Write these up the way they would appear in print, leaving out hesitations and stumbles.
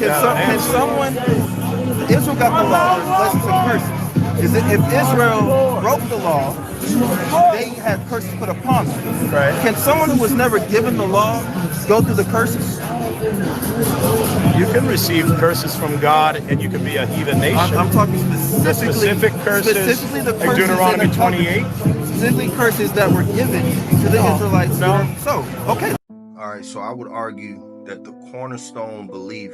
Can someone, Israel got the law, there's blessings and curses. Is it if Israel broke the law, they had curses put upon them? Right. Can someone who was never given the law go through the curses? You can receive curses from God, and you can be a heathen nation. I'm talking specifically, specific curses, specifically the curses like Deuteronomy in the 28. Specifically curses that were given to the Israelites. No. So, okay. All right, so I would argue that the cornerstone belief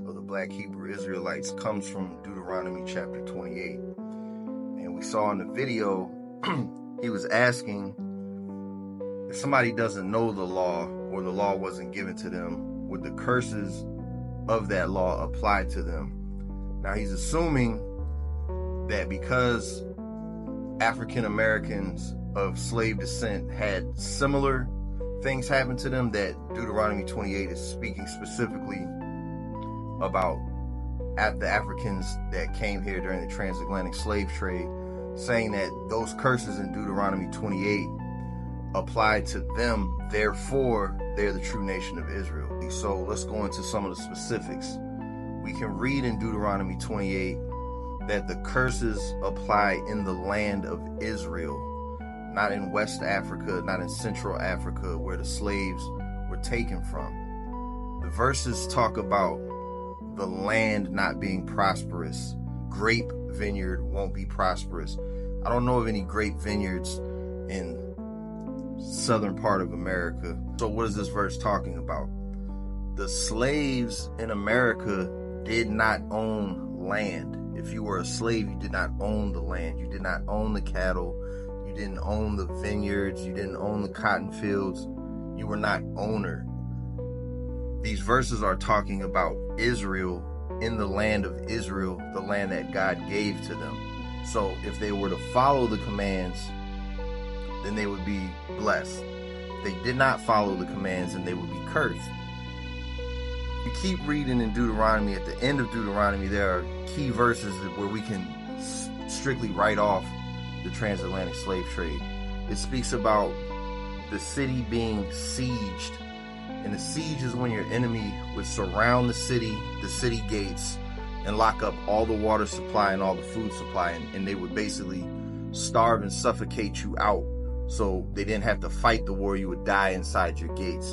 of the Black Hebrew Israelites comes from Deuteronomy chapter 28. And we saw in the video, he was asking if somebody doesn't know the law or the law wasn't given to them, would the curses of that law apply to them? Now he's assuming that because African Americans of slave descent had similar things happen to them, that Deuteronomy 28 is speaking specifically about the Africans that came here during the transatlantic slave trade, saying that those curses in Deuteronomy 28 apply to them, therefore they're the true nation of Israel. So let's go into some of the specifics. We can read in Deuteronomy 28 that the curses apply in the land of Israel, not in West Africa, not in Central Africa, where the slaves were taken from. The verses talk about the land not being prosperous. Grape vineyard won't be prosperous. I don't know of any grape vineyards in southern part of America. So what is this verse talking about? The slaves in America did not own land. If you were a slave, you did not own the land. You did not own the cattle. You didn't own the vineyards. You didn't own the cotton fields. You were not owner. These verses are talking about Israel in the land of Israel, the land that God gave to them. So if they were to follow the commands, then they would be blessed. If they did not follow the commands, then they would be cursed. You keep reading in Deuteronomy, at the end of Deuteronomy, there are key verses where we can strictly write off the transatlantic slave trade. It speaks about the city being sieged. And the siege is when your enemy would surround the city gates, and lock up all the water supply and all the food supply, and they would basically starve and suffocate you out. So they didn't have to fight the war, you would die inside your gates.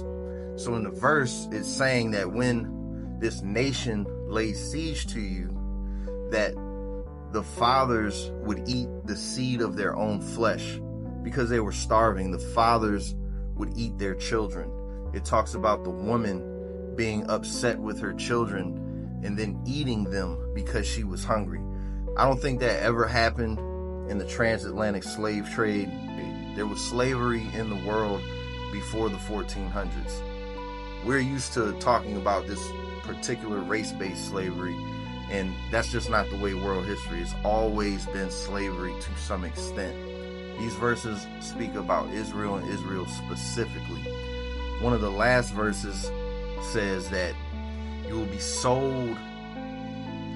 So in the verse, it's saying that when this nation lays siege to you, that the fathers would eat the seed of their own flesh. Because they were starving, the fathers would eat their children. It talks about the woman being upset with her children and then eating them because she was hungry. I don't think that ever happened in the transatlantic slave trade. There was slavery in the world before the 1400s. We're used to talking about this particular race-based slavery, and that's just not the way world history has always been. Slavery to some extent. These verses speak about Israel and Israel specifically. One of the last verses says that you will be sold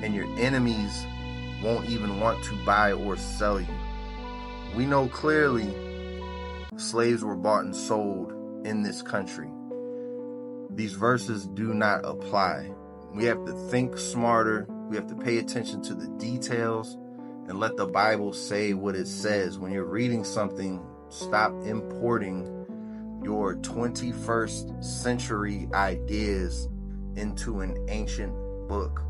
and your enemies won't even want to buy or sell you. We know clearly slaves were bought and sold in this country. These verses do not apply. We have to think smarter. We have to pay attention to the details and let the Bible say what it says. When you're reading something, stop importing your 21st century ideas into an ancient book.